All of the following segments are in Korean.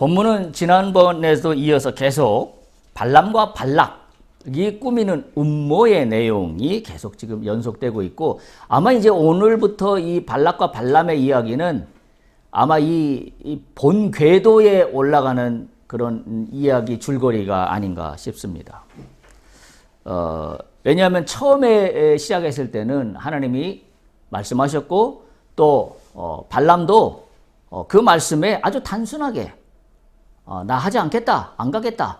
본문은 지난번에도 이어서 계속 발람과 발락이 꾸미는 음모의 내용이 계속 지금 연속되고 있고, 아마 이제 오늘부터 이 발락과 발람의 이야기는 아마 이 본 궤도에 올라가는 그런 이야기 줄거리가 아닌가 싶습니다. 왜냐하면 처음에 시작했을 때는 하나님이 말씀하셨고 또 발람도 그 말씀에 아주 단순하게 나 하지 않겠다, 안 가겠다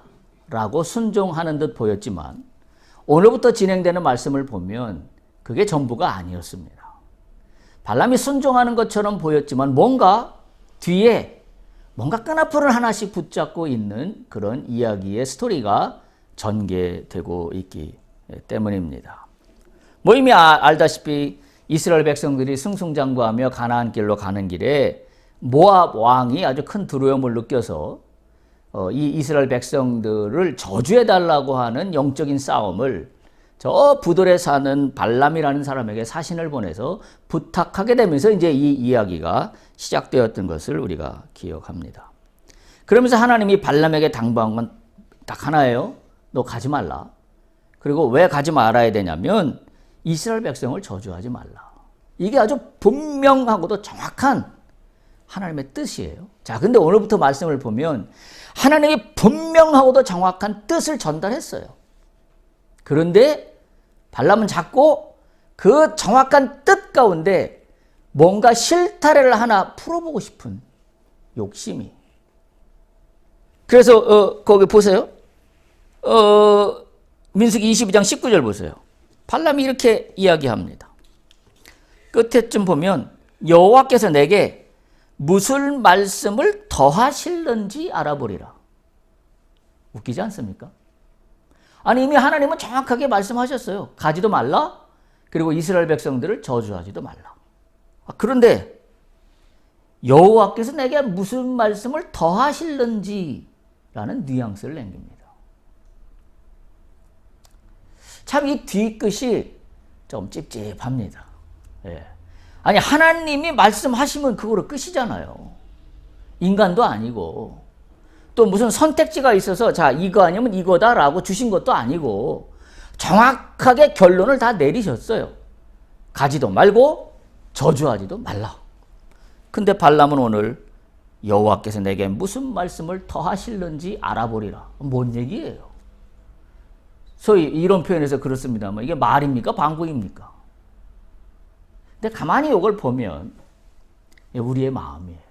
라고 순종하는 듯 보였지만, 오늘부터 진행되는 말씀을 보면 그게 전부가 아니었습니다. 발람이 순종하는 것처럼 보였지만 뭔가 뒤에 뭔가 끈앞을 하나씩 붙잡고 있는 그런 이야기의 스토리가 전개되고 있기 때문입니다. 뭐 이미 알다시피 이스라엘 백성들이 승승장구하며 가나안 길로 가는 길에 모압 왕이 아주 큰 두려움을 느껴서 이 이스라엘 백성들을 저주해달라고 하는 영적인 싸움을 저 부들에 사는 발람이라는 사람에게 사신을 보내서 부탁하게 되면서 이제 이 이야기가 시작되었던 것을 우리가 기억합니다. 그러면서 하나님이 발람에게 당부한 건 딱 하나예요. 너 가지 말라. 그리고 왜 가지 말아야 되냐면 이스라엘 백성을 저주하지 말라. 이게 아주 분명하고도 정확한 하나님의 뜻이에요. 자, 근데 오늘부터 말씀을 보면 하나님이 분명하고도 정확한 뜻을 전달했어요. 그런데 발람은 자꾸 그 정확한 뜻 가운데 뭔가 실타래를 하나 풀어보고 싶은 욕심이. 그래서 거기 보세요. 민수기 22장 19절 보세요. 발람이 이렇게 이야기합니다. 끝에쯤 보면 여호와께서 내게 무슨 말씀을 더하실는지 알아보리라. 웃기지 않습니까? 아니 이미 하나님은 정확하게 말씀하셨어요. 가지도 말라. 그리고 이스라엘 백성들을 저주하지도 말라. 그런데 여호와께서 내게 무슨 말씀을 더하실는지라는 뉘앙스를 남깁니다. 참 이 뒤끝이 좀 찝찝합니다. 예. 아니 하나님이 말씀하시면 그거로 끝이잖아요. 인간도 아니고 또 무슨 선택지가 있어서 자 이거 아니면 이거다라고 주신 것도 아니고 정확하게 결론을 다 내리셨어요. 가지도 말고 저주하지도 말라. 근데 발람은 오늘 여호와께서 내게 무슨 말씀을 더하실는지 알아보리라. 뭔 얘기예요? 소위 이런 표현에서 그렇습니다만 이게 말입니까? 방구입니까? 근데 가만히 이걸 보면 우리의 마음이에요.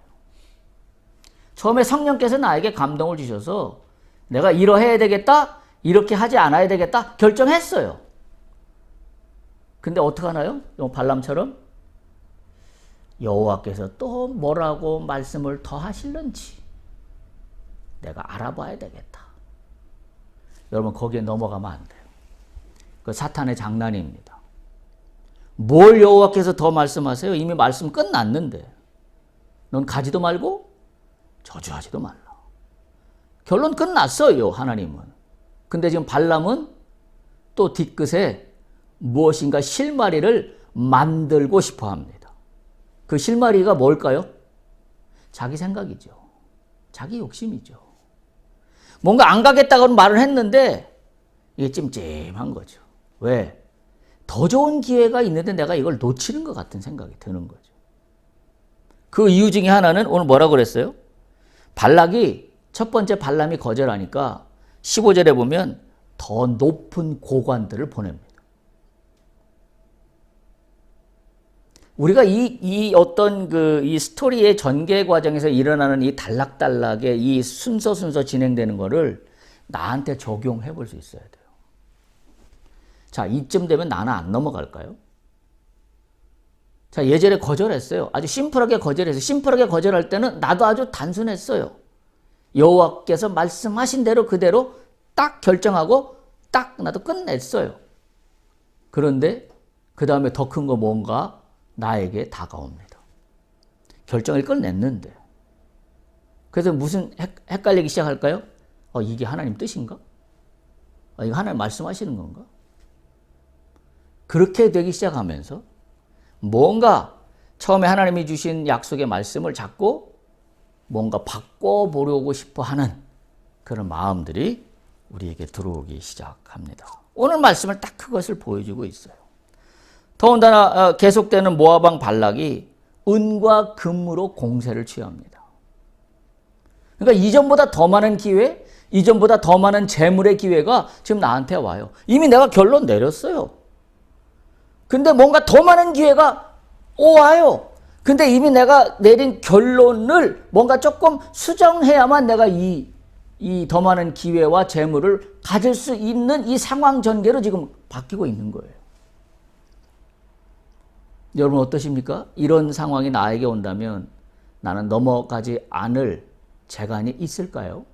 처음에 성령께서 나에게 감동을 주셔서 내가 이러해야 되겠다, 이렇게 하지 않아야 되겠다 결정했어요. 근데 어떡하나요? 발람처럼 여호와께서 또 뭐라고 말씀을 더 하실는지 내가 알아봐야 되겠다. 여러분 거기에 넘어가면 안 돼요. 그 사탄의 장난입니다. 뭘 여호와께서 더 말씀하세요? 이미 말씀 끝났는데 넌 가지도 말고 저주하지도 말라. 결론 끝났어요, 하나님은. 근데 지금 발람은 또 뒤끝에 무엇인가 실마리를 만들고 싶어 합니다. 그 실마리가 뭘까요? 자기 생각이죠. 자기 욕심이죠. 뭔가 안 가겠다고 말을 했는데 이게 찜찜한 거죠. 왜? 더 좋은 기회가 있는데 내가 이걸 놓치는 것 같은 생각이 드는 거죠. 그 이유 중에 하나는 오늘 뭐라고 그랬어요? 발락이 첫 번째 발람이 거절하니까 15절에 보면 더 높은 고관들을 보냅니다. 우리가 이 어떤 이 스토리의 전개 과정에서 일어나는 이 단락단락의 이 순서 진행되는 거를 나한테 적용해 볼 수 있어야 돼요. 자, 이쯤 되면 나는 안 넘어갈까요? 자, 예전에 거절했어요. 아주 심플하게 거절했어요. 심플하게 거절할 때는 나도 아주 단순했어요. 여호와께서 말씀하신 대로 그대로 딱 결정하고 딱 나도 끝냈어요. 그런데 그 다음에 더 큰 거 뭔가 나에게 다가옵니다. 결정을 끝냈는데. 그래서 무슨 헷갈리기 시작할까요? 이게 하나님 뜻인가? 이거 하나님 말씀하시는 건가? 그렇게 되기 시작하면서 뭔가 처음에 하나님이 주신 약속의 말씀을 잡고 뭔가 바꿔보려고 싶어 하는 그런 마음들이 우리에게 들어오기 시작합니다. 오늘 말씀을 딱 그것을 보여주고 있어요. 더군다나 계속되는 모압 왕 발락이 은과 금으로 공세를 취합니다. 그러니까 이전보다 더 많은 기회, 이전보다 더 많은 재물의 기회가 지금 나한테 와요. 이미 내가 결론 내렸어요. 근데 뭔가 더 많은 기회가 와요. 근데 이미 내가 내린 결론을 뭔가 조금 수정해야만 내가 이 더 많은 기회와 재물을 가질 수 있는 이 상황 전개로 지금 바뀌고 있는 거예요. 여러분 어떠십니까? 이런 상황이 나에게 온다면 나는 넘어가지 않을 재간이 있을까요?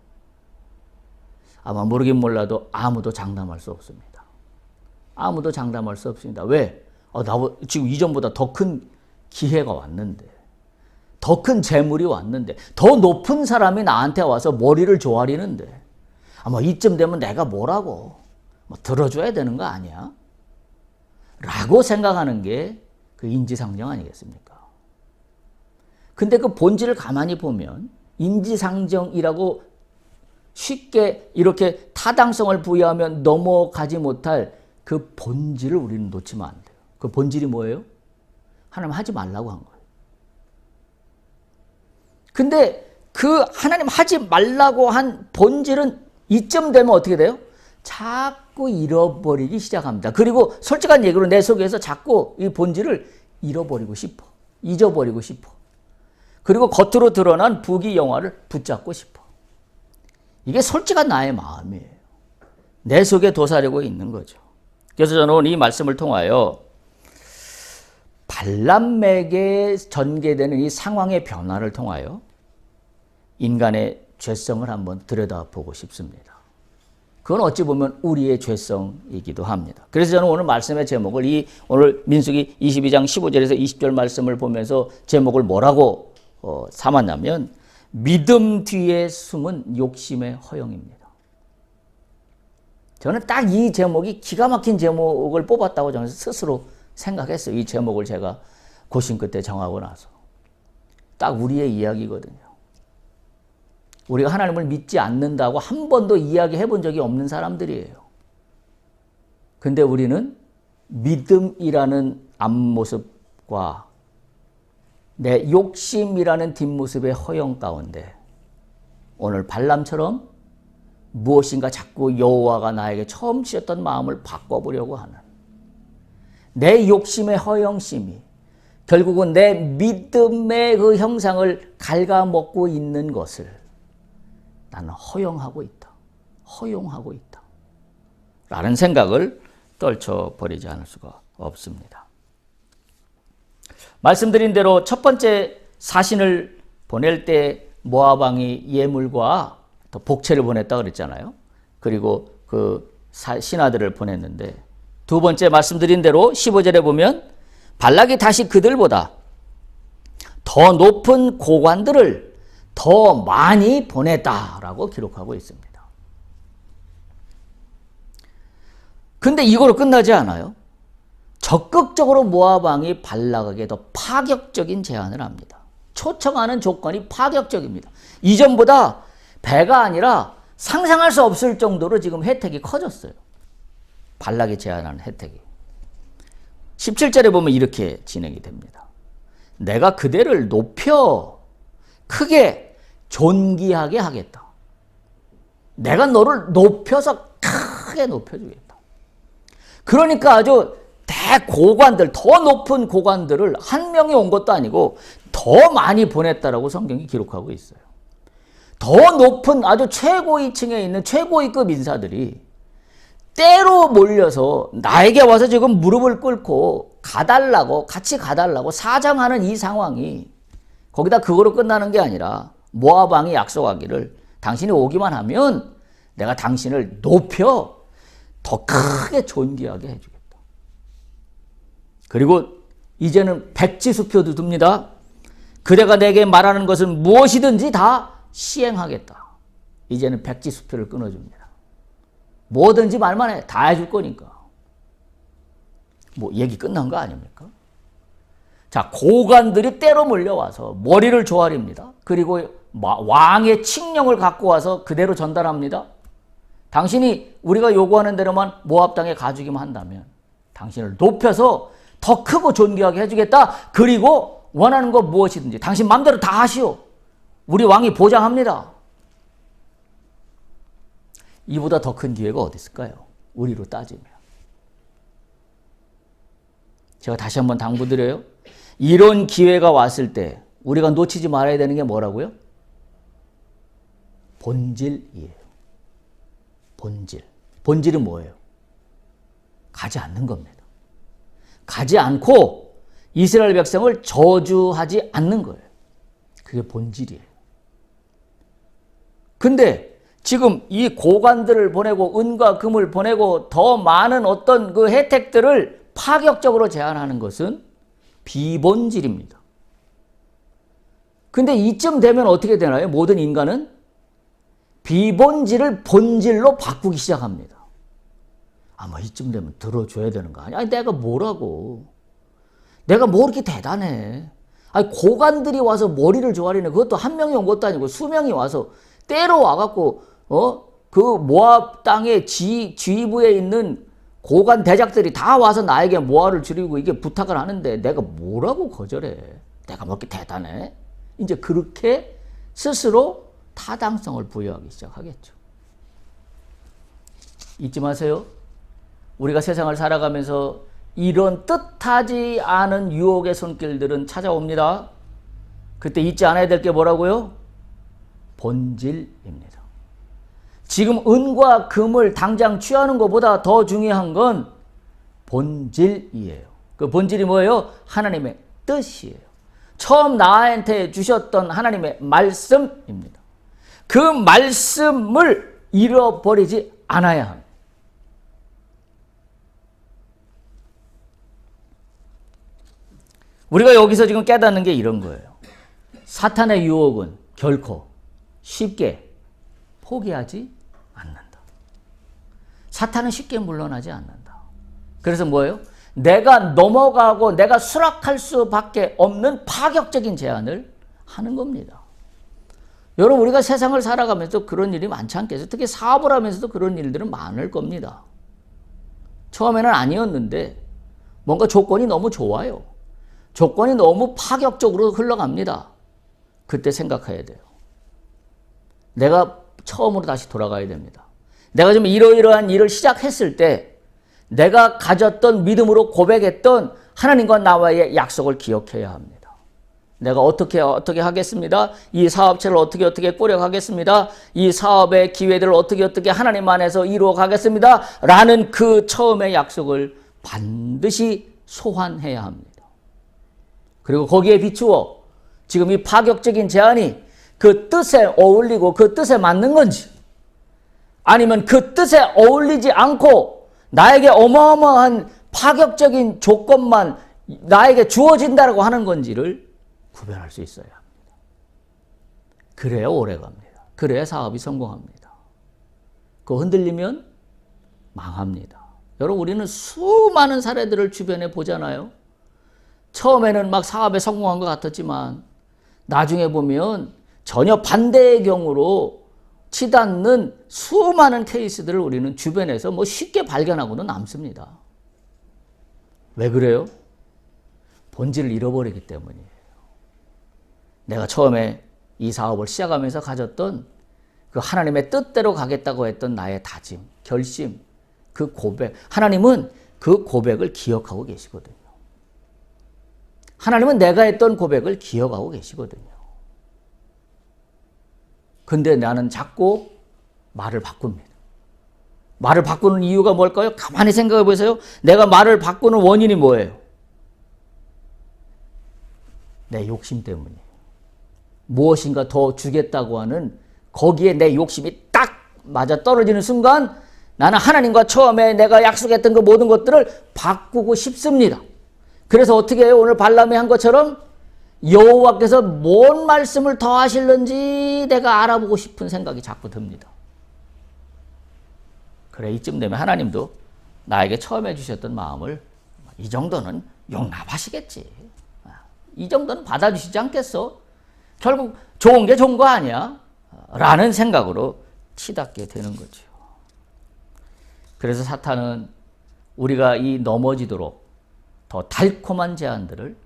아마 모르긴 몰라도 아무도 장담할 수 없습니다. 아무도 장담할 수 없습니다. 왜? 지금 이전보다 더 큰 기회가 왔는데, 더 큰 재물이 왔는데, 더 높은 사람이 나한테 와서 머리를 조아리는데, 아마 이쯤 되면 내가 뭐라고 들어줘야 되는 거 아니야? 라고 생각하는 게 그 인지상정 아니겠습니까? 근데 그 본질을 가만히 보면 인지상정이라고 쉽게 이렇게 타당성을 부여하면 넘어가지 못할 그 본질을 우리는 놓치면 안 돼요. 그 본질이 뭐예요? 하나님 하지 말라고 한 거예요. 근데 그 하나님 하지 말라고 한 본질은 이쯤 되면 어떻게 돼요? 자꾸 잃어버리기 시작합니다. 그리고 솔직한 얘기로 내 속에서 자꾸 이 본질을 잃어버리고 싶어. 잊어버리고 싶어. 그리고 겉으로 드러난 부귀영화를 붙잡고 싶어. 이게 솔직한 나의 마음이에요. 내 속에 도사리고 있는 거죠. 그래서 저는 오늘 이 말씀을 통하여 발람에게 전개되는 이 상황의 변화를 통하여 인간의 죄성을 한번 들여다보고 싶습니다. 그건 어찌 보면 우리의 죄성이기도 합니다. 그래서 저는 오늘 말씀의 제목을 오늘 민수기 22장 15절에서 20절 말씀을 보면서 제목을 뭐라고 삼았냐면 믿음 뒤에 숨은 욕심의 허영입니다. 저는 딱 이 제목이 기가 막힌 제목을 뽑았다고 저는 스스로 생각했어요. 이 제목을 제가 고심 끝에 정하고 나서. 딱 우리의 이야기거든요. 우리가 하나님을 믿지 않는다고 한 번도 이야기해 본 적이 없는 사람들이에요. 근데 우리는 믿음이라는 앞모습과 내 욕심이라는 뒷모습의 허영 가운데 오늘 발람처럼 무엇인가 자꾸 여호와가 나에게 처음 주셨던 마음을 바꿔보려고 하는 내 욕심의 허영심이 결국은 내 믿음의 그 형상을 갉아먹고 있는 것을 나는 허용하고 있다. 허용하고 있다. 라는 생각을 떨쳐버리지 않을 수가 없습니다. 말씀드린 대로 첫 번째 사신을 보낼 때 모압 왕이 예물과 또 복채를 보냈다 그랬잖아요. 그리고 그 신하들을 보냈는데 두 번째 말씀드린 대로 15절에 보면 발락이 다시 그들보다 더 높은 고관들을 더 많이 보냈다라고 기록하고 있습니다. 근데 이거로 끝나지 않아요. 적극적으로 모압 왕이 발락에게 더 파격적인 제안을 합니다. 초청하는 조건이 파격적입니다. 이전보다 배가 아니라 상상할 수 없을 정도로 지금 혜택이 커졌어요. 발락이 제안하는 혜택이. 17절에 보면 이렇게 진행이 됩니다. 내가 그대를 높여 크게 존귀하게 하겠다. 내가 너를 높여서 크게 높여주겠다. 그러니까 아주 대고관들, 더 높은 고관들을 한 명이 온 것도 아니고 더 많이 보냈다라고 성경이 기록하고 있어요. 더 높은 아주 최고위층에 있는 최고위급 인사들이 때로 몰려서 나에게 와서 지금 무릎을 꿇고 가달라고, 같이 가달라고 사정하는 이 상황이 거기다 그거로 끝나는 게 아니라 모압 왕이 약속하기를 당신이 오기만 하면 내가 당신을 높여 더 크게 존귀하게 해주겠다. 그리고 이제는 백지수표도 둡니다. 그대가 내게 말하는 것은 무엇이든지 다 시행하겠다. 이제는 백지수표를 끊어줍니다. 뭐든지 말만 해. 다 해줄 거니까. 뭐 얘기 끝난 거 아닙니까? 자, 고관들이 때로 몰려와서 머리를 조아립니다. 그리고 왕의 칙령을 갖고 와서 그대로 전달합니다. 당신이 우리가 요구하는 대로만 모압 땅에 가주기만 한다면 당신을 높여서 더 크고 존귀하게 해주겠다. 그리고 원하는 것 무엇이든지 당신 마음대로 다 하시오. 우리 왕이 보장합니다. 이보다 더 큰 기회가 어디 있을까요? 우리로 따지면. 제가 다시 한번 당부드려요. 이런 기회가 왔을 때 우리가 놓치지 말아야 되는 게 뭐라고요? 본질이에요. 본질. 본질은 뭐예요? 가지 않는 겁니다. 가지 않고 이스라엘 백성을 저주하지 않는 거예요. 그게 본질이에요. 근데 지금 이 고관들을 보내고 은과 금을 보내고 더 많은 어떤 그 혜택들을 파격적으로 제한하는 것은 비본질입니다. 근데 이쯤 되면 어떻게 되나요? 모든 인간은 비본질을 본질로 바꾸기 시작합니다. 아마 이쯤 되면 들어줘야 되는 거 아니야? 아니, 내가 뭐라고? 내가 뭐 이렇게 대단해? 아니, 고관들이 와서 머리를 조아리네. 그것도 한 명이 온 것도 아니고 수명이 와서 때로 와갖고, 그 모압 땅의 지휘부에 있는 고관 대작들이 다 와서 나에게 모압을 줄이고 이게 부탁을 하는데 내가 뭐라고 거절해? 내가 뭐 이렇게 대단해? 이제 그렇게 스스로 타당성을 부여하기 시작하겠죠. 잊지 마세요. 우리가 세상을 살아가면서 이런 뜻하지 않은 유혹의 손길들은 찾아옵니다. 그때 잊지 않아야 될 게 뭐라고요? 본질입니다. 지금 은과 금을 당장 취하는 것보다 더 중요한 건 본질이에요. 그 본질이 뭐예요? 하나님의 뜻이에요. 처음 나한테 주셨던 하나님의 말씀입니다. 그 말씀을 잃어버리지 않아야 합니다. 우리가 여기서 지금 깨닫는 게 이런 거예요. 사탄의 유혹은 결코 쉽게 포기하지 않는다. 사탄은 쉽게 물러나지 않는다. 그래서 뭐예요? 내가 넘어가고 내가 수락할 수밖에 없는 파격적인 제안을 하는 겁니다. 여러분, 우리가 세상을 살아가면서 그런 일이 많지 않겠어요? 특히 사업을 하면서도 그런 일들은 많을 겁니다. 처음에는 아니었는데 뭔가 조건이 너무 좋아요. 조건이 너무 파격적으로 흘러갑니다. 그때 생각해야 돼요. 내가 처음으로 다시 돌아가야 됩니다. 내가 좀 이러이러한 일을 시작했을 때 내가 가졌던 믿음으로 고백했던 하나님과 나와의 약속을 기억해야 합니다. 내가 어떻게 하겠습니다. 이 사업체를 어떻게 꾸려가겠습니다. 이 사업의 기회들을 어떻게 하나님 안에서 이루어 가겠습니다. 라는 그 처음의 약속을 반드시 소환해야 합니다. 그리고 거기에 비추어 지금 이 파격적인 제안이 그 뜻에 어울리고 그 뜻에 맞는 건지 아니면 그 뜻에 어울리지 않고 나에게 어마어마한 파격적인 조건만 나에게 주어진다고 하는 건지를 구별할 수 있어야 합니다. 그래야 오래갑니다. 그래야 사업이 성공합니다. 그거 흔들리면 망합니다. 여러분, 우리는 수많은 사례들을 주변에 보잖아요. 처음에는 막 사업에 성공한 것 같았지만 나중에 보면 전혀 반대의 경우로 치닫는 수많은 케이스들을 우리는 주변에서 뭐 쉽게 발견하고는 남습니다. 왜 그래요? 본질을 잃어버리기 때문이에요. 내가 처음에 이 사업을 시작하면서 가졌던 그 하나님의 뜻대로 가겠다고 했던 나의 다짐, 결심, 그 고백, 하나님은 그 고백을 기억하고 계시거든요. 하나님은 내가 했던 고백을 기억하고 계시거든요. 근데 나는 자꾸 말을 바꿉니다. 말을 바꾸는 이유가 뭘까요? 가만히 생각해 보세요. 내가 말을 바꾸는 원인이 뭐예요? 내 욕심 때문이에요. 무엇인가 더 주겠다고 하는 거기에 내 욕심이 딱 맞아 떨어지는 순간 나는 하나님과 처음에 내가 약속했던 그 모든 것들을 바꾸고 싶습니다. 그래서 어떻게 해요? 오늘 발람이 한 것처럼 여호와께서 뭔 말씀을 더 하실는지 내가 알아보고 싶은 생각이 자꾸 듭니다. 그래, 이쯤 되면 하나님도 나에게 처음에 주셨던 마음을 이 정도는 용납하시겠지. 이 정도는 받아주시지 않겠어? 결국 좋은 게 좋은 거 아니야? 라는 생각으로 치닫게 되는 거죠. 그래서 사탄은 우리가 이 넘어지도록 더 달콤한 제안들을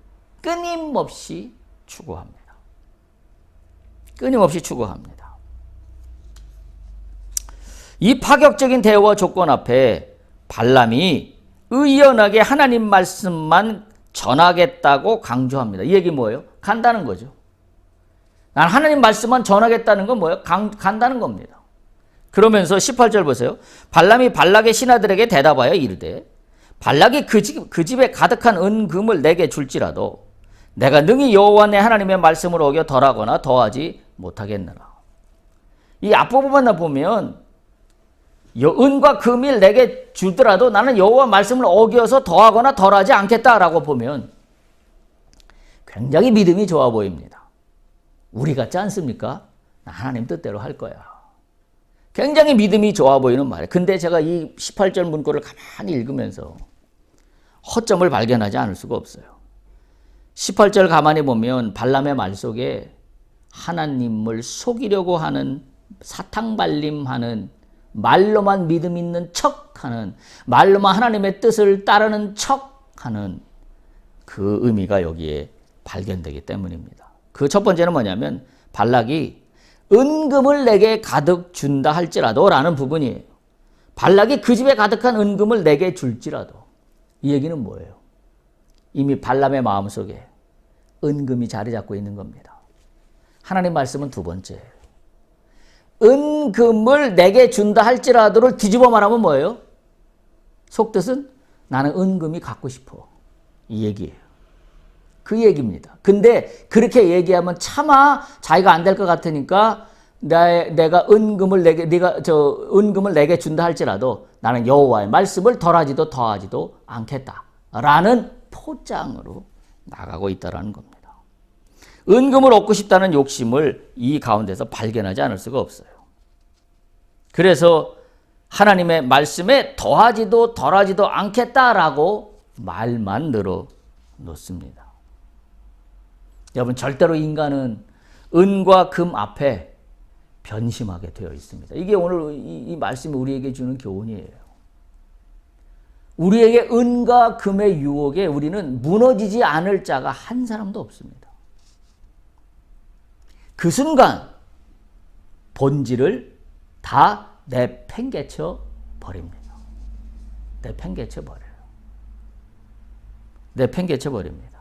끊임없이 추구합니다. 끊임없이 추구합니다. 이 파격적인 대우와 조건 앞에 발람이 의연하게 하나님 말씀만 전하겠다고 강조합니다. 이 얘기 뭐예요? 간다는 거죠. 난 하나님 말씀만 전하겠다는 건 뭐예요? 간다는 겁니다. 그러면서 18절 보세요. 발람이 발락의 신하들에게 대답하여 이르되 발락이 그 집에 가득한 은금을 내게 줄지라도 내가 능히 여호와 내 하나님의 말씀을 어겨 덜하거나 더하지 못하겠느라. 이 앞부분만 보면 은과 금을 내게 주더라도 나는 여호와 말씀을 어겨서 더하거나 덜하지 않겠다라고 보면 굉장히 믿음이 좋아 보입니다. 우리 같지 않습니까? 하나님 뜻대로 할 거야. 굉장히 믿음이 좋아 보이는 말이에요. 근데 제가 이 18절 문구를 가만히 읽으면서 허점을 발견하지 않을 수가 없어요. 18절 가만히 보면 발람의 말 속에 하나님을 속이려고 하는 사탕발림하는 말로만 믿음 있는 척하는 말로만 하나님의 뜻을 따르는 척하는 그 의미가 여기에 발견되기 때문입니다. 그 첫 번째는 뭐냐면 발락이 은금을 내게 가득 준다 할지라도 라는 부분이에요. 발락이 그 집에 가득한 은금을 내게 줄지라도. 이 얘기는 뭐예요? 이미 발람의 마음속에 은금이 자리 잡고 있는 겁니다. 하나님 말씀은 두 번째예요. 은금을 내게 준다 할지라도를 뒤집어 말하면 뭐예요? 속뜻은 나는 은금이 갖고 싶어. 이 얘기예요. 그 얘기입니다. 근데 그렇게 얘기하면 차마 자기가 안 될 것 같으니까 내가 은금을 내게 준다 할지라도 나는 여호와의 말씀을 덜하지도 더하지도 않겠다라는 포장으로 나가고 있다라는 겁니다. 은금을 얻고 싶다는 욕심을 이 가운데서 발견하지 않을 수가 없어요. 그래서 하나님의 말씀에 더하지도 덜하지도 않겠다라고 말만 늘어 놓습니다. 여러분, 절대로 인간은 은과 금 앞에 변심하게 되어 있습니다. 이게 오늘 이 말씀이 우리에게 주는 교훈이에요. 우리에게 은과 금의 유혹에 우리는 무너지지 않을 자가 한 사람도 없습니다. 그 순간 본질을 다 내팽개쳐 버립니다. 내팽개쳐 버려요. 내팽개쳐 버립니다.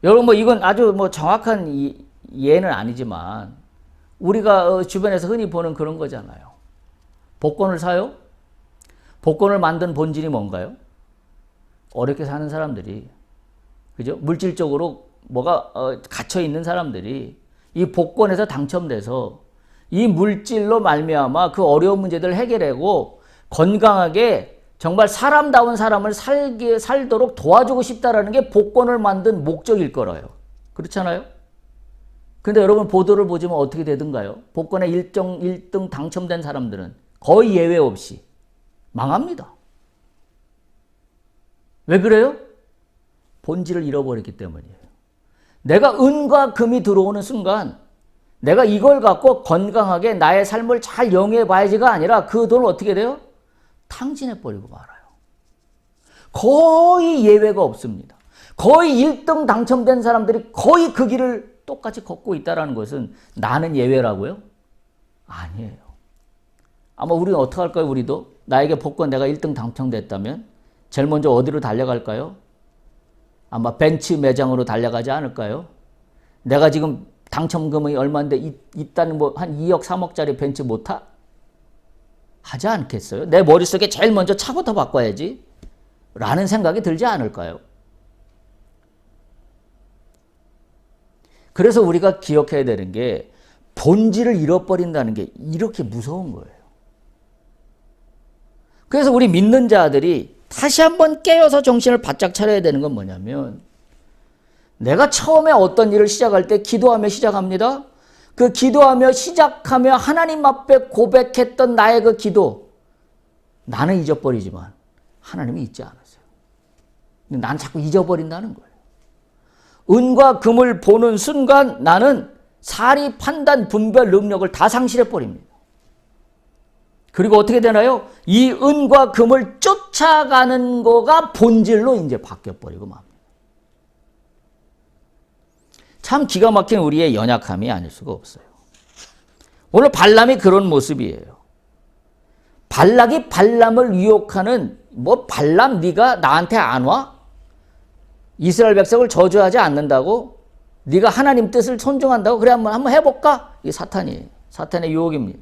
여러분, 이건 아주 정확한 예는 아니지만 우리가 주변에서 흔히 보는 그런 거잖아요. 복권을 사요? 복권을 만든 본질이 뭔가요? 어렵게 사는 사람들이, 그죠? 물질적으로 뭐가 갇혀 있는 사람들이 이 복권에서 당첨돼서 이 물질로 말미암아 그 어려운 문제들을 해결하고 건강하게 정말 사람다운 삶을 살도록 도와주고 싶다라는 게 복권을 만든 목적일 거라요. 그렇잖아요? 근데 여러분, 보도를 보지만 어떻게 되든가요? 복권에 1등 당첨된 사람들은 거의 예외 없이 망합니다. 왜 그래요? 본질을 잃어버렸기 때문이에요. 내가 은과 금이 들어오는 순간 내가 이걸 갖고 건강하게 나의 삶을 잘 영위해 봐야지가 아니라 그 돈을 어떻게 돼요? 탕진해버리고 말아요. 거의 예외가 없습니다. 거의 1등 당첨된 사람들이 거의 그 길을 똑같이 걷고 있다는 것은 나는 예외라고요? 아니에요. 아마 우리는 어떻게 할까요? 우리도 나에게 복권 내가 1등 당첨됐다면 제일 먼저 어디로 달려갈까요? 아마 벤츠 매장으로 달려가지 않을까요? 내가 지금 당첨금이 얼마인데 있다는 한 2억 3억짜리 벤츠 못 타? 하지 않겠어요? 내 머릿속에 제일 먼저 차부터 바꿔야지 라는 생각이 들지 않을까요? 그래서 우리가 기억해야 되는 게 본질을 잃어버린다는 게 이렇게 무서운 거예요. 그래서 우리 믿는 자들이 다시 한번 깨어서 정신을 바짝 차려야 되는 건 뭐냐면, 내가 처음에 어떤 일을 시작할 때 기도하며 시작합니다. 그 기도하며 시작하며 하나님 앞에 고백했던 나의 그 기도, 나는 잊어버리지만 하나님이 잊지 않았어요. 난 자꾸 잊어버린다는 거예요. 은과 금을 보는 순간 나는 사리, 판단, 분별 능력을 다 상실해 버립니다. 그리고 어떻게 되나요? 이 은과 금을 쫓아가는 거가 본질로 이제 바뀌어버리고 맙니다. 참 기가 막힌 우리의 연약함이 아닐 수가 없어요. 오늘 발람이 그런 모습이에요. 발락이 발람을 유혹하는 뭐 발람 네가 나한테 안 와? 이스라엘 백성을 저주하지 않는다고? 네가 하나님 뜻을 존중한다고? 그래 한번 해볼까? 이게 사탄이에요. 사탄의 유혹입니다.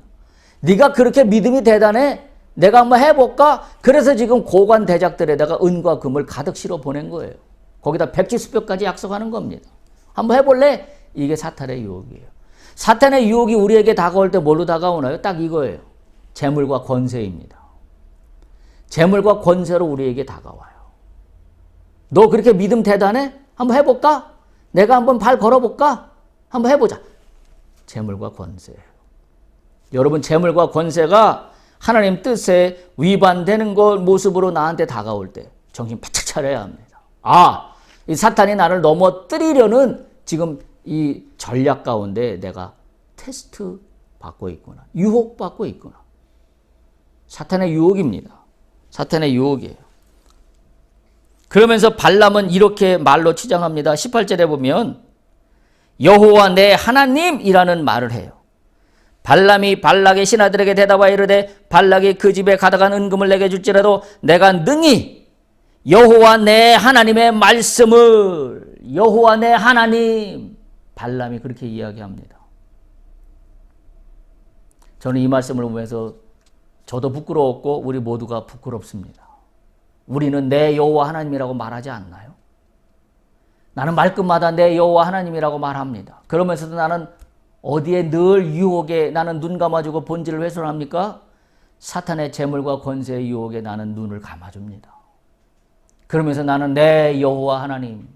네가 그렇게 믿음이 대단해? 내가 한번 해볼까? 그래서 지금 고관 대작들에다가 은과 금을 가득 실어 보낸 거예요. 거기다 백지수표까지 약속하는 겁니다. 한번 해볼래? 이게 사탄의 유혹이에요. 사탄의 유혹이 우리에게 다가올 때 뭘로 다가오나요? 딱 이거예요. 재물과 권세입니다. 재물과 권세로 우리에게 다가와요. 너 그렇게 믿음 대단해? 한번 해볼까? 내가 한번 발 걸어볼까? 한번 해보자. 재물과 권세예요. 여러분, 재물과 권세가 하나님 뜻에 위반되는 것 모습으로 나한테 다가올 때 정신 바짝 차려야 합니다. 이 사탄이 나를 넘어뜨리려는 지금 이 전략 가운데 내가 테스트 받고 있구나. 유혹받고 있구나. 사탄의 유혹입니다. 사탄의 유혹이에요. 그러면서 발람은 이렇게 말로 치장합니다. 18절에 보면 여호와 내 하나님이라는 말을 해요. 발람이 발락의 신하들에게 대답하여 이르되 발락이 그 집에 가득한 은금을 내게 줄지라도 내가 능히 여호와 내 하나님의 말씀을 여호와 내 하나님 발람이 그렇게 이야기합니다. 저는 이 말씀을 보면서 저도 부끄러웠고 우리 모두가 부끄럽습니다. 우리는 내 여호와 하나님이라고 말하지 않나요? 나는 말끝마다 내 여호와 하나님이라고 말합니다. 그러면서도 나는 어디에 늘 유혹에 나는 눈 감아주고 본질을 훼손합니까? 사탄의 재물과 권세의 유혹에 나는 눈을 감아줍니다. 그러면서 나는 내 여호와 하나님,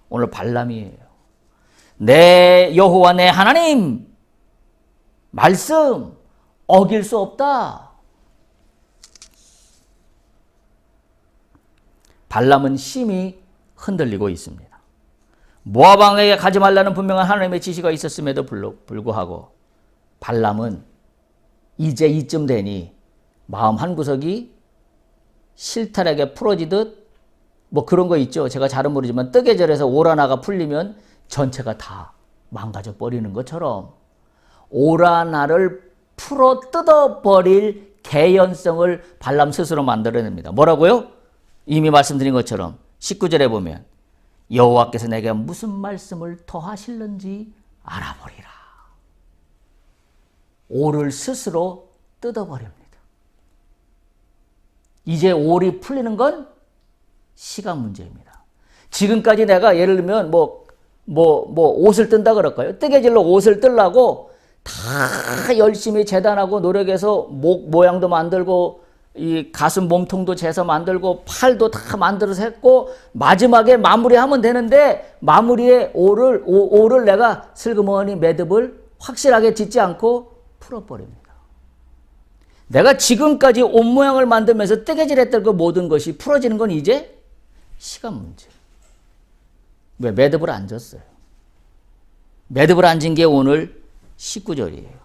오늘 발람이에요. 내 여호와 내 하나님 말씀 어길 수 없다. 발람은 심히 흔들리고 있습니다. 모압 왕에게 가지 말라는 분명한 하나님의 지시가 있었음에도 불구하고 발람은 이제 이쯤 되니 마음 한구석이 실타래게 풀어지듯 뭐 그런 거 있죠. 제가 잘은 모르지만 뜨개질에서 오라나가 풀리면 전체가 다 망가져 버리는 것처럼 오라나를 풀어 뜯어버릴 개연성을 발람 스스로 만들어냅니다. 뭐라고요? 이미 말씀드린 것처럼 19절에 보면 여호와께서 내게 무슨 말씀을 더하실는지 알아보리라. 오를 스스로 뜯어버립니다. 이제 올이 풀리는 건 시간 문제입니다. 지금까지 내가 예를 들면 옷을 뜬다 그럴까요? 뜨개질로 옷을 뜨려고 다 열심히 재단하고 노력해서 목 모양도 만들고 이 가슴 몸통도 재서 만들고 팔도 다 만들어서 했고 마지막에 마무리하면 되는데 마무리에 올을 내가 슬그머니 매듭을 확실하게 짓지 않고 풀어버립니다. 내가 지금까지 옷 모양을 만들면서 뜨개질했던 그 모든 것이 풀어지는 건 이제 시간 문제. 왜? 매듭을 안 졌어요. 매듭을 안 진 게 오늘 19절이에요.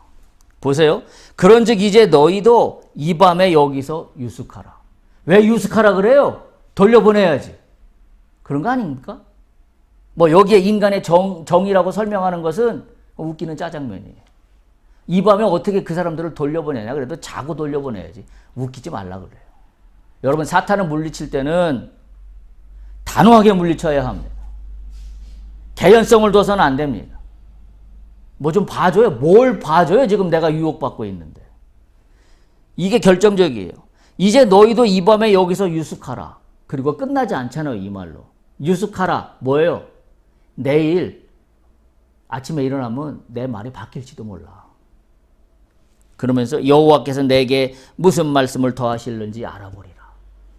보세요. 그런즉 이제 너희도 이 밤에 여기서 유숙하라. 왜 유숙하라 그래요? 돌려보내야지. 그런 거 아닙니까? 뭐 여기에 인간의 정의라고 설명하는 것은 웃기는 짜장면이에요. 이 밤에 어떻게 그 사람들을 돌려보내냐? 그래도 자고 돌려보내야지. 웃기지 말라 그래요. 여러분, 사탄을 물리칠 때는 단호하게 물리쳐야 합니다. 개연성을 둬서는 안 됩니다. 뭐 좀 봐줘요. 뭘 봐줘요? 지금 내가 유혹받고 있는데. 이게 결정적이에요. 이제 너희도 이 밤에 여기서 유숙하라. 그리고 끝나지 않잖아요. 이 말로. 유숙하라. 뭐예요? 내일 아침에 일어나면 내 말이 바뀔지도 몰라. 그러면서 여호와께서 내게 무슨 말씀을 더하실는지 알아보리라.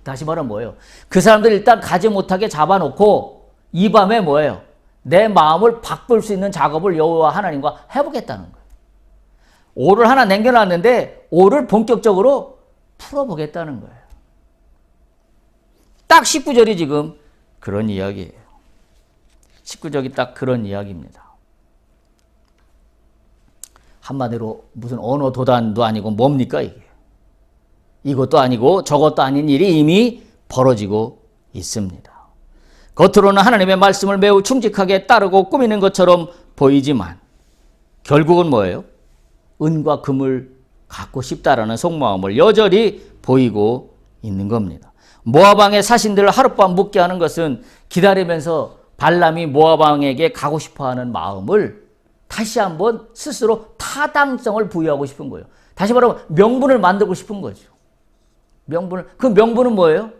다시 말하면 뭐예요? 그 사람들 일단 가지 못하게 잡아놓고 이 밤에 뭐예요? 내 마음을 바꿀 수 있는 작업을 여호와 하나님과 해보겠다는 거예요. 오를 하나 남겨놨는데 오를 본격적으로 풀어보겠다는 거예요. 딱 19절이 지금 그런 이야기예요. 19절이 딱 그런 이야기입니다. 한마디로 무슨 언어 도단도 아니고 뭡니까 이게. 이것도 아니고 저것도 아닌 일이 이미 벌어지고 있습니다. 겉으로는 하나님의 말씀을 매우 충직하게 따르고 꾸미는 것처럼 보이지만 결국은 뭐예요? 은과 금을 갖고 싶다라는 속마음을 여전히 보이고 있는 겁니다. 모압 왕의 사신들을 하룻밤 묵게 하는 것은 기다리면서 발람이 모압 왕에게 가고 싶어하는 마음을 다시 한번 스스로 타당성을 부여하고 싶은 거예요. 다시 말하면 명분을 만들고 싶은 거죠. 그 명분은 뭐예요?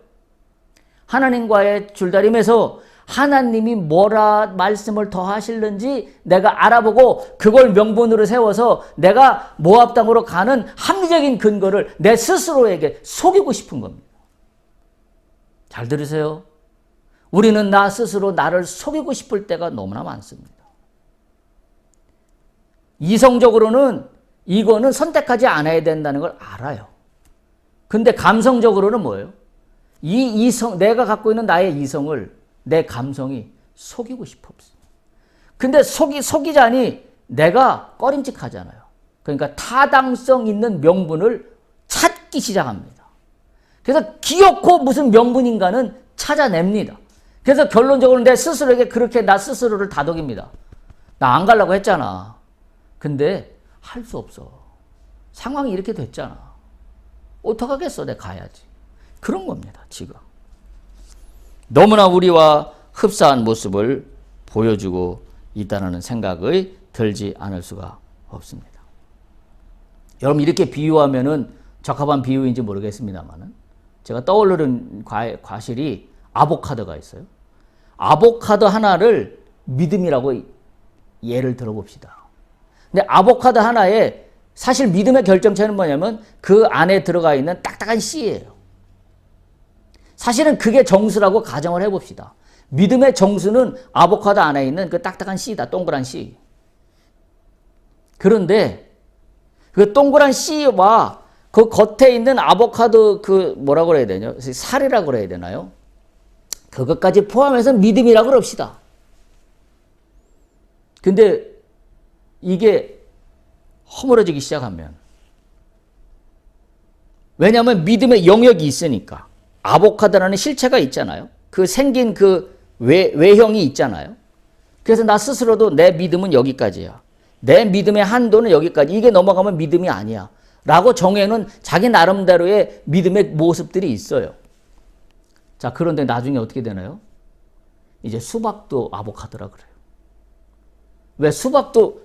하나님과의 줄다림에서 하나님이 뭐라 말씀을 더 하실는지 내가 알아보고 그걸 명분으로 세워서 내가 모압 땅으로 가는 합리적인 근거를 내 스스로에게 속이고 싶은 겁니다. 잘 들으세요. 우리는 나 스스로 나를 속이고 싶을 때가 너무나 많습니다. 이성적으로는 이거는 선택하지 않아야 된다는 걸 알아요. 근데 감성적으로는 뭐예요? 이 이성, 내가 갖고 있는 나의 이성을 내 감성이 속이고 싶어. 근데 속이자니 내가 꺼림칙하잖아요. 그러니까 타당성 있는 명분을 찾기 시작합니다. 그래서 기어코 무슨 명분인가는 찾아냅니다. 그래서 결론적으로 내 스스로에게 그렇게 나 스스로를 다독입니다. 나 안 가려고 했잖아. 근데 할 수 없어. 상황이 이렇게 됐잖아. 어떡하겠어, 내가 가야지. 그런 겁니다, 지금. 너무나 우리와 흡사한 모습을 보여주고 있다는 생각이 들지 않을 수가 없습니다. 여러분, 이렇게 비유하면은 적합한 비유인지 모르겠습니다만은 제가 떠오르는 과실이 아보카도가 있어요. 아보카도 하나를 믿음이라고 예를 들어봅시다. 근데 아보카도 하나에 사실 믿음의 결정체는 뭐냐면 그 안에 들어가 있는 딱딱한 씨예요. 사실은 그게 정수라고 가정을 해봅시다. 믿음의 정수는 아보카도 안에 있는 그 딱딱한 씨다. 동그란 씨. 그런데 그 동그란 씨와 그 겉에 있는 아보카도 그 뭐라고 그래야 되냐? 살이라고 그래야 되나요? 그것까지 포함해서 믿음이라고 그럽시다. 근데 이게 허물어지기 시작하면 왜냐하면 믿음의 영역이 있으니까 아보카도라는 실체가 있잖아요. 그 생긴 그 외형이 있잖아요. 그래서 나 스스로도 내 믿음은 여기까지야. 내 믿음의 한도는 여기까지. 이게 넘어가면 믿음이 아니야. 라고 정해놓은 자기 나름대로의 믿음의 모습들이 있어요. 자, 그런데 나중에 어떻게 되나요? 이제 수박도 아보카도라 그래요. 왜? 수박도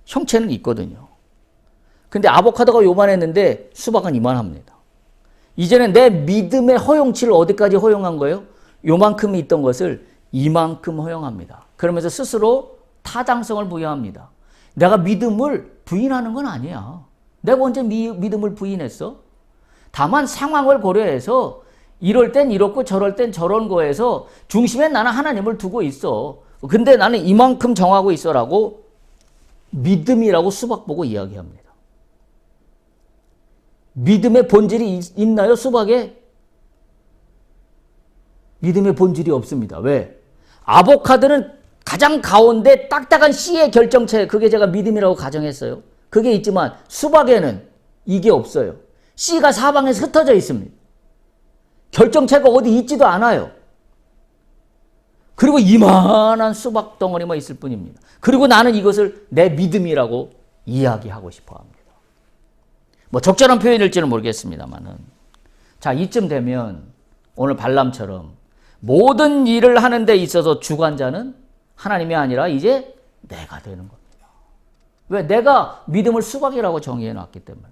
형체는 있거든요. 근데 아보카도가 요만했는데 수박은 이만합니다. 이제는 내 믿음의 허용치를 어디까지 허용한 거예요? 요만큼이 있던 것을 이만큼 허용합니다. 그러면서 스스로 타당성을 부여합니다. 내가 믿음을 부인하는 건 아니야. 내가 언제 믿음을 부인했어? 다만 상황을 고려해서 이럴 땐 이렇고 저럴 땐 저런 거에서 중심에 나는 하나님을 두고 있어. 근데 나는 이만큼 정하고 있어라고 믿음이라고 수박 보고 이야기합니다. 믿음의 본질이 있나요, 수박에? 믿음의 본질이 없습니다. 왜? 아보카도는 가장 가운데 딱딱한 씨의 결정체, 그게 제가 믿음이라고 가정했어요. 그게 있지만 수박에는 이게 없어요. 씨가 사방에서 흩어져 있습니다. 결정체가 어디 있지도 않아요. 그리고 이만한 수박 덩어리만 있을 뿐입니다. 그리고 나는 이것을 내 믿음이라고 이야기하고 싶어 합니다. 뭐 적절한 표현일지는 모르겠습니다만은. 자, 이쯤 되면 오늘 발람처럼 모든 일을 하는 데 있어서 주관자는 하나님이 아니라 이제 내가 되는 겁니다. 왜? 내가 믿음을 수박이라고 정의해 놨기 때문에.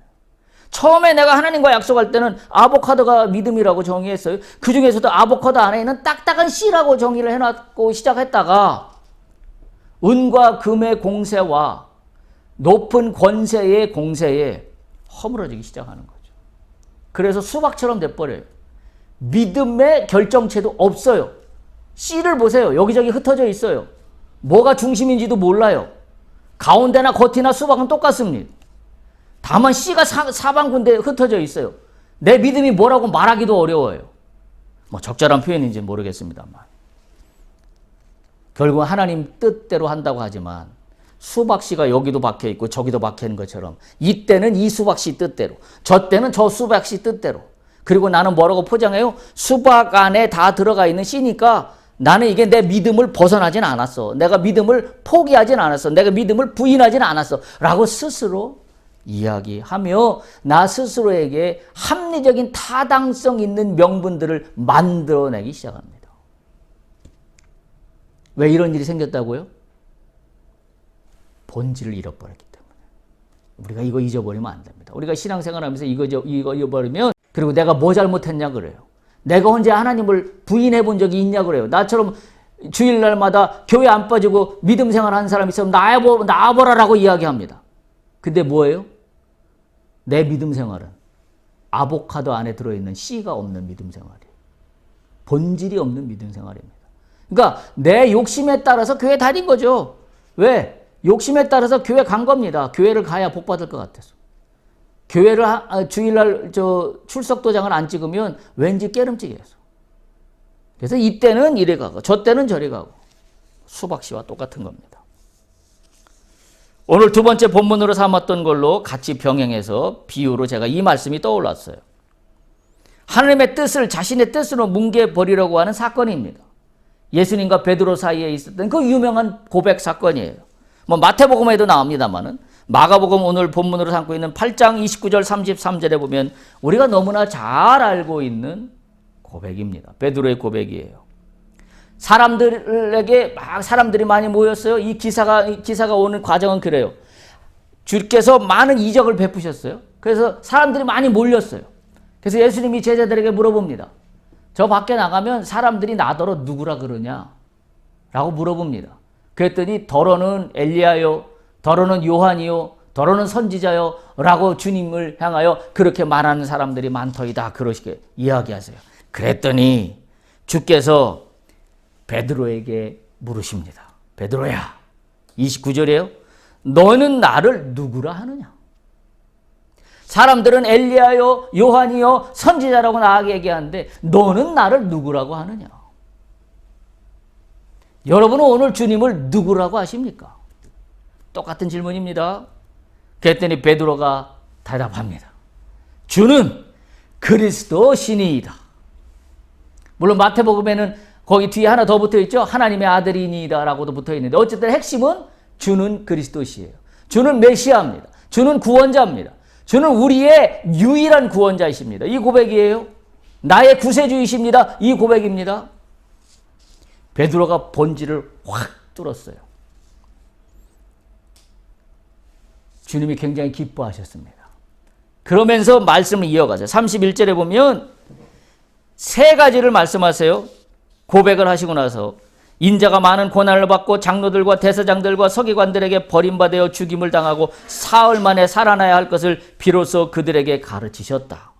처음에 내가 하나님과 약속할 때는 아보카도가 믿음이라고 정의했어요. 그 중에서도 아보카도 안에 있는 딱딱한 씨라고 정의를 해놨고 시작했다가 은과 금의 공세와 높은 권세의 공세에 허물어지기 시작하는 거죠. 그래서 수박처럼 돼버려요. 믿음의 결정체도 없어요. 씨를 보세요. 여기저기 흩어져 있어요. 뭐가 중심인지도 몰라요. 가운데나 겉이나 수박은 똑같습니다. 다만 씨가 사방군데 흩어져 있어요. 내 믿음이 뭐라고 말하기도 어려워요. 뭐 적절한 표현인지 모르겠습니다만. 결국 하나님 뜻대로 한다고 하지만 수박씨가 여기도 박혀 있고 저기도 박혀 있는 것처럼 이때는 이 수박씨 뜻대로, 저 때는 저 수박씨 뜻대로. 그리고 나는 뭐라고 포장해요? 수박 안에 다 들어가 있는 씨니까 나는 이게 내 믿음을 벗어나진 않았어. 내가 믿음을 포기하진 않았어. 내가 믿음을 부인하진 않았어. 라고 스스로 이야기하며 나 스스로에게 합리적인 타당성 있는 명분들을 만들어내기 시작합니다. 왜 이런 일이 생겼다고요? 본질을 잃어버렸기 때문에. 우리가 이거 잊어버리면 안 됩니다. 우리가 신앙생활하면서 이거 잊어버리면, 그리고 내가 뭐 잘못했냐 그래요. 내가 언제 하나님을 부인해 본 적이 있냐 그래요. 나처럼 주일날마다 교회 안 빠지고 믿음 생활하는 사람이 있으면 나와보라라고 이야기합니다. 근데 뭐예요? 내 믿음 생활은 아보카도 안에 들어있는 씨가 없는 믿음 생활이에요. 본질이 없는 믿음 생활입니다. 그러니까 내 욕심에 따라서 교회 다닌 거죠. 왜? 욕심에 따라서 교회 간 겁니다. 교회를 가야 복 받을 것 같아서. 교회를 주일날 출석도장을 안 찍으면 왠지 깨름직해서. 그래서 이때는 이래 가고 저 때는 저래 가고 수박씨와 똑같은 겁니다. 오늘 두 번째 본문으로 삼았던 걸로 같이 병행해서 비유로 제가 이 말씀이 떠올랐어요. 하나님의 뜻을 자신의 뜻으로 뭉개버리려고 하는 사건입니다. 예수님과 베드로 사이에 있었던 그 유명한 고백 사건이에요. 뭐 마태복음에도 나옵니다만은 마가복음 오늘 본문으로 삼고 있는 8장 29절 33절에 보면 우리가 너무나 잘 알고 있는 고백입니다. 베드로의 고백이에요. 사람들에게 사람들이 많이 모였어요. 이 기사가 오는 과정은 그래요. 주께서 많은 이적을 베푸셨어요. 그래서 사람들이 많이 몰렸어요. 그래서 예수님이 제자들에게 물어봅니다. 저 밖에 나가면 사람들이 나더러 누구라 그러냐? 라고 물어봅니다. 그랬더니 더러는 엘리야요, 더러는 요한이요, 더러는 선지자요 라고 주님을 향하여 그렇게 말하는 사람들이 많더이다. 그러시게 이야기하세요. 그랬더니 주께서 베드로에게 물으십니다. 베드로야, 29절이에요. 너는 나를 누구라 하느냐? 사람들은 엘리야요, 요한이요, 선지자라고 나에게 얘기하는데 너는 나를 누구라고 하느냐? 여러분은 오늘 주님을 누구라고 하십니까? 똑같은 질문입니다. 그랬더니 베드로가 대답합니다. 주는 그리스도시니이다. 물론 마태복음에는 거기 뒤에 하나 더 붙어 있죠. 하나님의 아들이니이다 라고도 붙어 있는데 어쨌든 핵심은 주는 그리스도시예요. 주는 메시아입니다. 주는 구원자입니다. 주는 우리의 유일한 구원자이십니다. 이 고백이에요. 나의 구세주이십니다. 이 고백입니다. 베드로가 본질을 확 뚫었어요. 주님이 굉장히 기뻐하셨습니다. 그러면서 말씀을 이어가죠. 31절에 보면 세 가지를 말씀하세요. 고백을 하시고 나서 인자가 많은 고난을 받고 장로들과 대사장들과 서기관들에게 버림받아 죽임을 당하고 사흘 만에 살아나야 할 것을 비로소 그들에게 가르치셨다.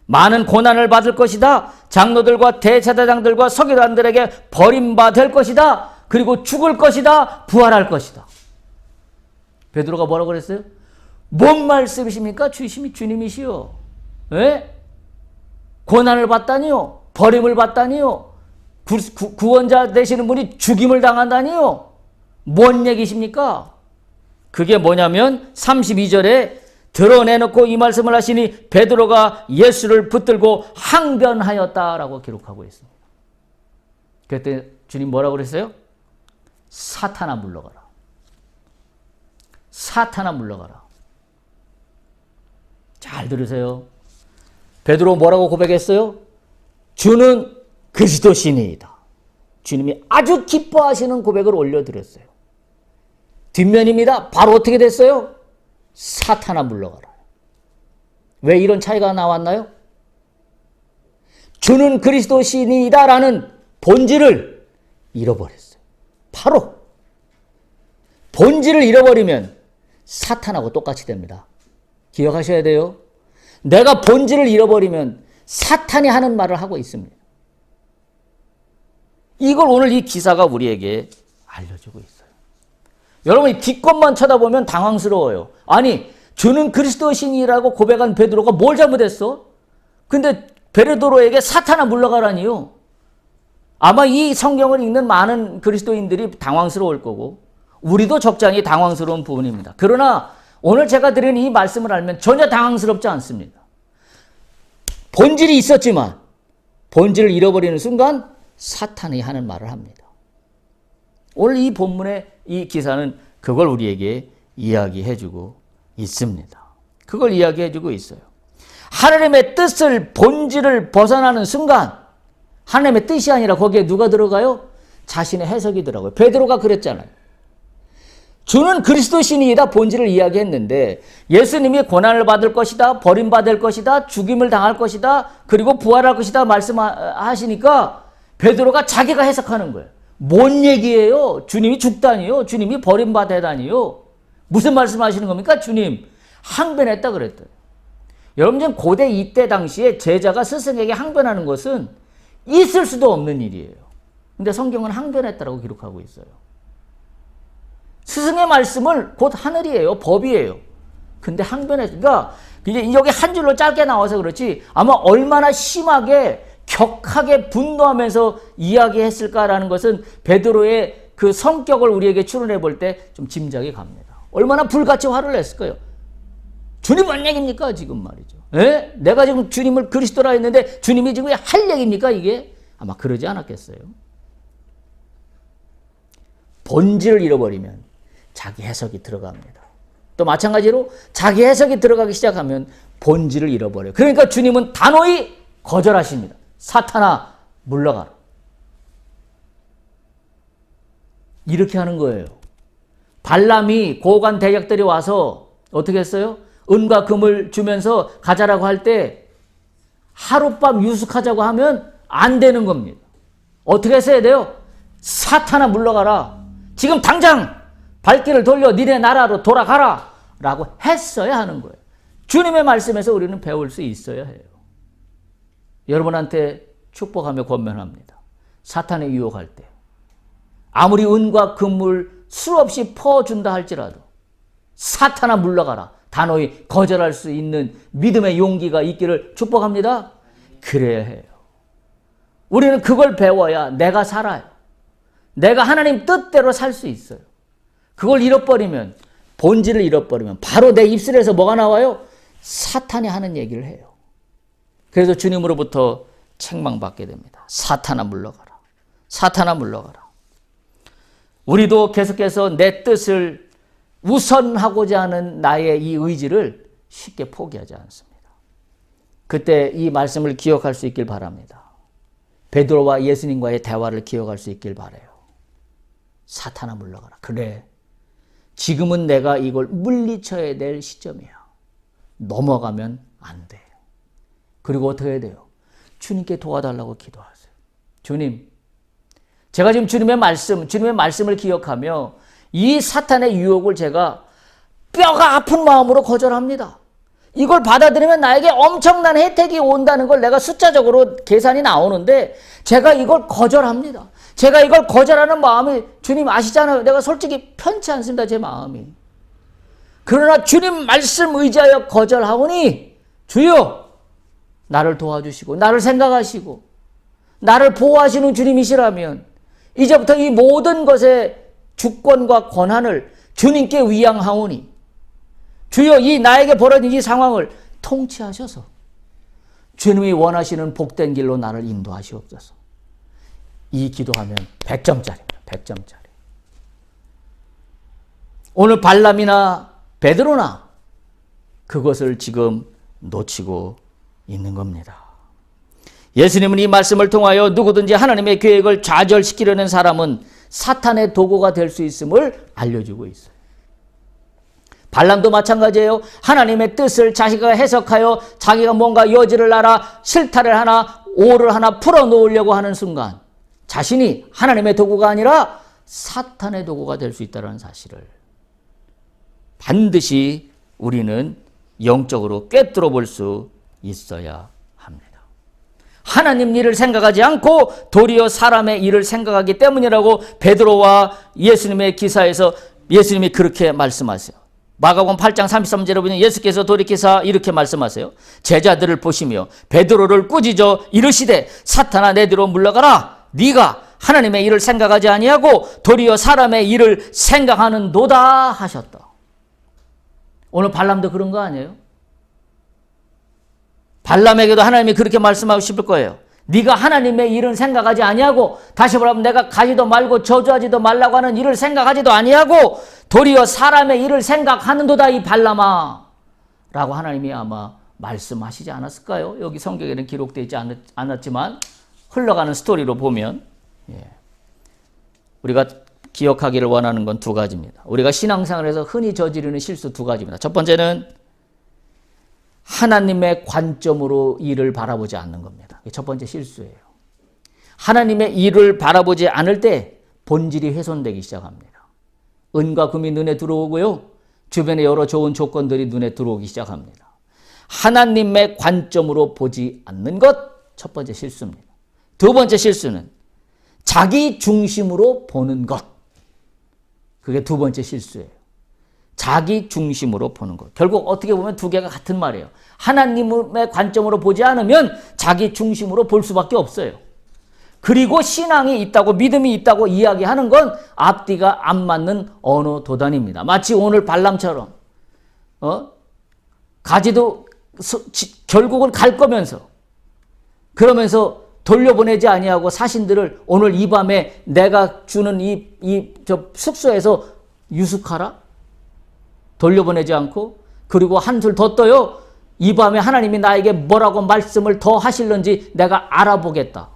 많은 고난을 받을 것이다. 장로들과 대제사장들과 서기관들에게 버림받을 것이다. 그리고 죽을 것이다. 부활할 것이다. 베드로가 뭐라고 그랬어요? 뭔 말씀이십니까? 주님이시여. 예? 고난을 받다니요. 버림을 받다니요. 구원자 되시는 분이 죽임을 당한다니요. 뭔 얘기십니까? 그게 뭐냐면 32절에 드러내놓고 이 말씀을 하시니 베드로가 예수를 붙들고 항변하였다라고 기록하고 있습니다. 그때 주님 뭐라고 그랬어요? 사탄아 물러가라. 사탄아 물러가라. 잘 들으세요. 베드로 뭐라고 고백했어요? 주는 그리스도시니이다. 주님이 아주 기뻐하시는 고백을 올려드렸어요. 뒷면입니다. 바로 어떻게 됐어요? 사탄아 물러가라. 왜 이런 차이가 나왔나요? 주는 그리스도시니이다라는 본질을 잃어버렸어요. 바로 본질을 잃어버리면 사탄하고 똑같이 됩니다. 기억하셔야 돼요. 내가 본질을 잃어버리면 사탄이 하는 말을 하고 있습니다. 이걸 오늘 이 기사가 우리에게 알려주고 있어요. 여러분이 뒷것만 쳐다보면 당황스러워요. 아니, 주는 그리스도신이라고 고백한 베드로가 뭘 잘못했어? 근데 베드로에게 사탄아 물러가라니요. 아마 이 성경을 읽는 많은 그리스도인들이 당황스러울 거고 우리도 적잖이 당황스러운 부분입니다. 그러나 오늘 제가 드린 이 말씀을 알면 전혀 당황스럽지 않습니다. 본질이 있었지만 본질을 잃어버리는 순간 사탄이 하는 말을 합니다. 오늘 이 본문의 이 기사는 그걸 우리에게 이야기해주고 있습니다. 그걸 이야기해주고 있어요. 하나님의 뜻을 본질을 벗어나는 순간 하나님의 뜻이 아니라 거기에 누가 들어가요? 자신의 해석이더라고요. 베드로가 그랬잖아요. 주는 그리스도신이다 본질을 이야기했는데 예수님이 고난을 받을 것이다, 버림받을 것이다, 죽임을 당할 것이다, 그리고 부활할 것이다 말씀하시니까 베드로가 자기가 해석하는 거예요. 뭔 얘기예요? 주님이 죽다니요? 주님이 버림받다니요? 무슨 말씀하시는 겁니까? 주님 항변했다 그랬대요. 여러분 고대 이때 당시에 제자가 스승에게 항변하는 것은 있을 수도 없는 일이에요. 근데 성경은 항변했다라고 기록하고 있어요. 스승의 말씀을 곧 하늘이에요. 법이에요. 근데 항변했으니까 여기 한 줄로 짧게 나와서 그렇지 아마 얼마나 심하게 격하게 분노하면서 이야기했을까라는 것은 베드로의 그 성격을 우리에게 추론해 볼 때 좀 짐작이 갑니다. 얼마나 불같이 화를 냈을 거예요. 주님 뭔 얘기입니까 지금 말이죠. 에? 내가 지금 주님을 그리스도라 했는데 주님이 지금 할 얘기입니까 이게? 아마 그러지 않았겠어요. 본질을 잃어버리면 자기 해석이 들어갑니다. 또 마찬가지로 자기 해석이 들어가기 시작하면 본질을 잃어버려요. 그러니까 주님은 단호히 거절하십니다. 사탄아 물러가라. 이렇게 하는 거예요. 발람이 고관 대적들이 와서 어떻게 했어요? 은과 금을 주면서 가자라고 할 때 하룻밤 유숙하자고 하면 안 되는 겁니다. 어떻게 했어야 돼요? 사탄아 물러가라. 지금 당장 발길을 돌려 니네 나라로 돌아가라 라고 했어야 하는 거예요. 주님의 말씀에서 우리는 배울 수 있어야 해요. 여러분한테 축복하며 권면합니다. 사탄에 유혹할 때 아무리 은과 금을 수없이 퍼준다 할지라도 사탄아 물러가라. 단호히 거절할 수 있는 믿음의 용기가 있기를 축복합니다. 그래야 해요. 우리는 그걸 배워야 내가 살아요. 내가 하나님 뜻대로 살 수 있어요. 그걸 잃어버리면 본질을 잃어버리면 바로 내 입술에서 뭐가 나와요? 사탄이 하는 얘기를 해요. 그래서 주님으로부터 책망받게 됩니다. 사탄아 물러가라. 사탄아 물러가라. 우리도 계속해서 내 뜻을 우선하고자 하는 나의 이 의지를 쉽게 포기하지 않습니다. 그때 이 말씀을 기억할 수 있길 바랍니다. 베드로와 예수님과의 대화를 기억할 수 있길 바라요. 사탄아 물러가라. 그래. 지금은 내가 이걸 물리쳐야 될 시점이야. 넘어가면 안 돼. 그리고 어떻게 해야 돼요? 주님께 도와달라고 기도하세요. 주님, 제가 지금 주님의 말씀을 기억하며 이 사탄의 유혹을 제가 뼈가 아픈 마음으로 거절합니다. 이걸 받아들이면 나에게 엄청난 혜택이 온다는 걸 내가 숫자적으로 계산이 나오는데 제가 이걸 거절합니다. 제가 이걸 거절하는 마음이 주님 아시잖아요. 내가 솔직히 편치 않습니다. 제 마음이. 그러나 주님 말씀 의지하여 거절하오니 주여 나를 도와주시고 나를 생각하시고 나를 보호하시는 주님이시라면 이제부터 이 모든 것의 주권과 권한을 주님께 위양하오니 주여 이 나에게 벌어진 이 상황을 통치하셔서 주님이 원하시는 복된 길로 나를 인도하시옵소서. 이 기도하면 100점짜리입니다. 100점짜리. 오늘 발람이나 베드로나 그것을 지금 놓치고 있는 겁니다. 예수님은 이 말씀을 통하여 누구든지 하나님의 계획을 좌절시키려는 사람은 사탄의 도구가 될 수 있음을 알려주고 있어요. 발람도 마찬가지예요. 하나님의 뜻을 자기가 해석하여 자기가 뭔가 여지를 알아 실타를 하나 오를 하나 풀어놓으려고 하는 순간 자신이 하나님의 도구가 아니라 사탄의 도구가 될 수 있다는 사실을 반드시 우리는 영적으로 꿰뚫어 볼 수 있어야 합니다. 하나님 일을 생각하지 않고 도리어 사람의 일을 생각하기 때문이라고 베드로와 예수님의 기사에서 예수님이 그렇게 말씀하세요. 마가복음 8장 33절에 보면 예수께서 돌이키사 이렇게 말씀하세요. 제자들을 보시며 베드로를 꾸짖어 이르시되 사탄아 내 뒤로 물러가라. 네가 하나님의 일을 생각하지 아니하고 도리어 사람의 일을 생각하는도다 하셨다. 오늘 발람도 그런 거 아니에요? 발람에게도 하나님이 그렇게 말씀하고 싶을 거예요. 네가 하나님의 일을 생각하지 아니하고, 다시 말하면 내가 가지도 말고 저주하지도 말라고 하는 일을 생각하지도 아니하고 도리어 사람의 일을 생각하는도다 이 발람아 라고 하나님이 아마 말씀하시지 않았을까요? 여기 성경에는 기록되어 있지 않았지만 흘러가는 스토리로 보면 우리가 기억하기를 원하는 건 두 가지입니다. 우리가 신앙생활에서 흔히 저지르는 실수 두 가지입니다. 첫 번째는 하나님의 관점으로 일을 바라보지 않는 겁니다. 이게 첫 번째 실수예요. 하나님의 일을 바라보지 않을 때 본질이 훼손되기 시작합니다. 은과 금이 눈에 들어오고요. 주변에 여러 좋은 조건들이 눈에 들어오기 시작합니다. 하나님의 관점으로 보지 않는 것, 첫 번째 실수입니다. 두 번째 실수는 자기 중심으로 보는 것. 그게 두 번째 실수예요. 자기 중심으로 보는 것. 결국 어떻게 보면 두 개가 같은 말이에요. 하나님의 관점으로 보지 않으면 자기 중심으로 볼 수밖에 없어요. 그리고 신앙이 있다고, 믿음이 있다고 이야기하는 건 앞뒤가 안 맞는 언어 도단입니다. 마치 오늘 발람처럼 가지도 결국은 갈 거면서, 그러면서 돌려보내지 아니하고 사신들을 오늘 이 밤에 내가 주는 저 숙소에서 유숙하라? 돌려보내지 않고, 그리고 한술 더 떠요. 이 밤에 하나님이 나에게 뭐라고 말씀을 더 하실런지 내가 알아보겠다.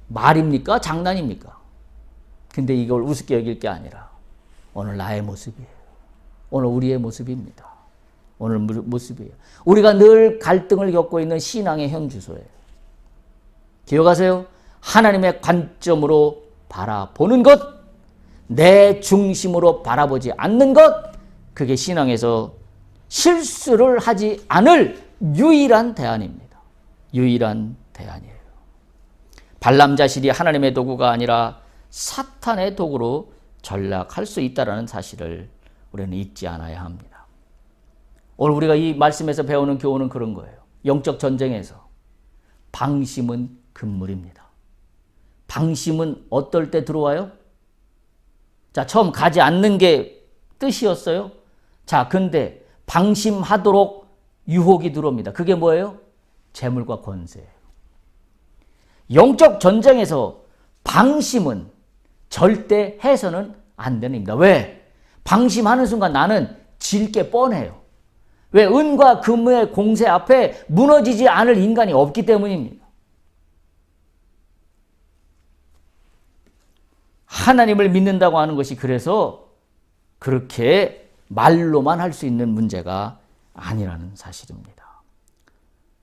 말입니까? 장난입니까? 근데 이걸 우습게 여길 게 아니라 오늘 나의 모습이에요. 오늘 우리의 모습입니다. 오늘 모습이에요. 우리가 늘 갈등을 겪고 있는 신앙의 현주소예요. 기억하세요? 하나님의 관점으로 바라보는 것, 내 중심으로 바라보지 않는 것, 그게 신앙에서 실수를 하지 않을 유일한 대안입니다. 유일한 대안이에요. 발람 자신이 하나님의 도구가 아니라 사탄의 도구로 전락할 수 있다는 사실을 우리는 잊지 않아야 합니다. 오늘 우리가 이 말씀에서 배우는 교훈은 그런 거예요. 영적 전쟁에서 방심은 금물입니다. 방심은 어떨 때 들어와요? 자, 처음 가지 않는 게 뜻이었어요. 자, 근데 방심하도록 유혹이 들어옵니다. 그게 뭐예요? 재물과 권세예요. 영적 전쟁에서 방심은 절대 해서는 안 됩니다. 왜? 방심하는 순간 나는 질 게 뻔해요. 왜? 은과 금의 공세 앞에 무너지지 않을 인간이 없기 때문입니다. 하나님을 믿는다고 하는 것이 그래서 그렇게 말로만 할 수 있는 문제가 아니라는 사실입니다.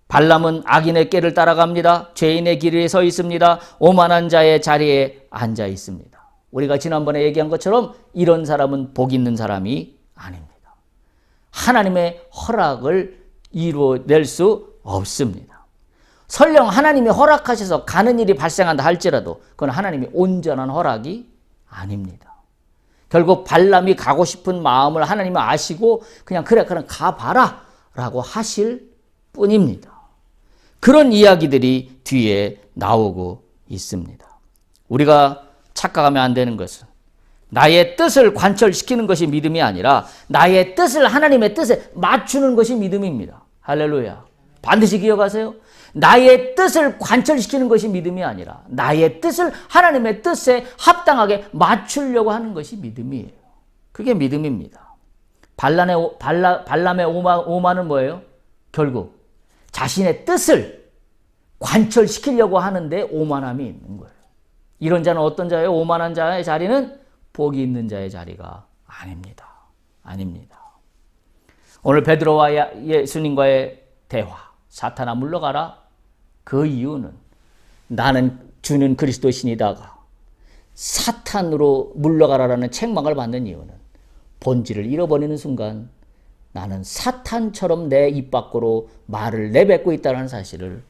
발람은 악인의 꾀를 따라갑니다. 죄인의 길에 서 있습니다. 오만한 자의 자리에 앉아 있습니다. 우리가 지난번에 얘기한 것처럼 이런 사람은 복 있는 사람이 아닙니다. 하나님의 허락을 이루어낼 수 없습니다. 설령 하나님이 허락하셔서 가는 일이 발생한다 할지라도 그건 하나님이 온전한 허락이 아닙니다. 결국 발람이 가고 싶은 마음을 하나님이 아시고 그냥 그래 가봐라 라고 하실 뿐입니다. 그런 이야기들이 뒤에 나오고 있습니다. 우리가 착각하면 안 되는 것은 나의 뜻을 관철시키는 것이 믿음이 아니라 나의 뜻을 하나님의 뜻에 맞추는 것이 믿음입니다. 할렐루야. 반드시 기억하세요. 나의 뜻을 관철시키는 것이 믿음이 아니라 나의 뜻을 하나님의 뜻에 합당하게 맞추려고 하는 것이 믿음이에요. 그게 믿음입니다. 발람의 오만은 뭐예요? 결국 자신의 뜻을 관철시키려고 하는데 오만함이 있는 거예요. 이런 자는 어떤 자예요? 오만한 자의 자리는 복이 있는 자의 자리가 아닙니다. 아닙니다. 오늘 베드로와 예수님과의 대화, 사탄아 물러가라. 그 이유는 나는 주는 그리스도 신이다가 사탄으로 물러가라라는 책망을 받는 이유는 본질을 잃어버리는 순간 나는 사탄처럼 내 입 밖으로 말을 내뱉고 있다는 사실을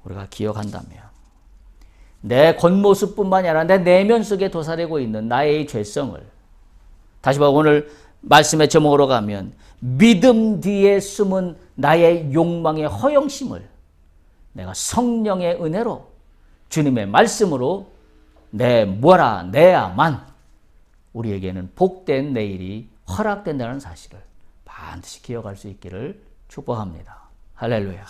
우리가 기억한다면 내 겉모습뿐만이 아니라 내 내면 속에 도사리고 있는 나의 죄성을 다시 말해 오늘 말씀의 제목으로 가면 믿음 뒤에 숨은 나의 욕망의 허영심을 내가 성령의 은혜로 주님의 말씀으로 내야만 우리에게는 복된 내일이 허락된다는 사실을 반드시 기억할 수 있기를 축복합니다. 할렐루야.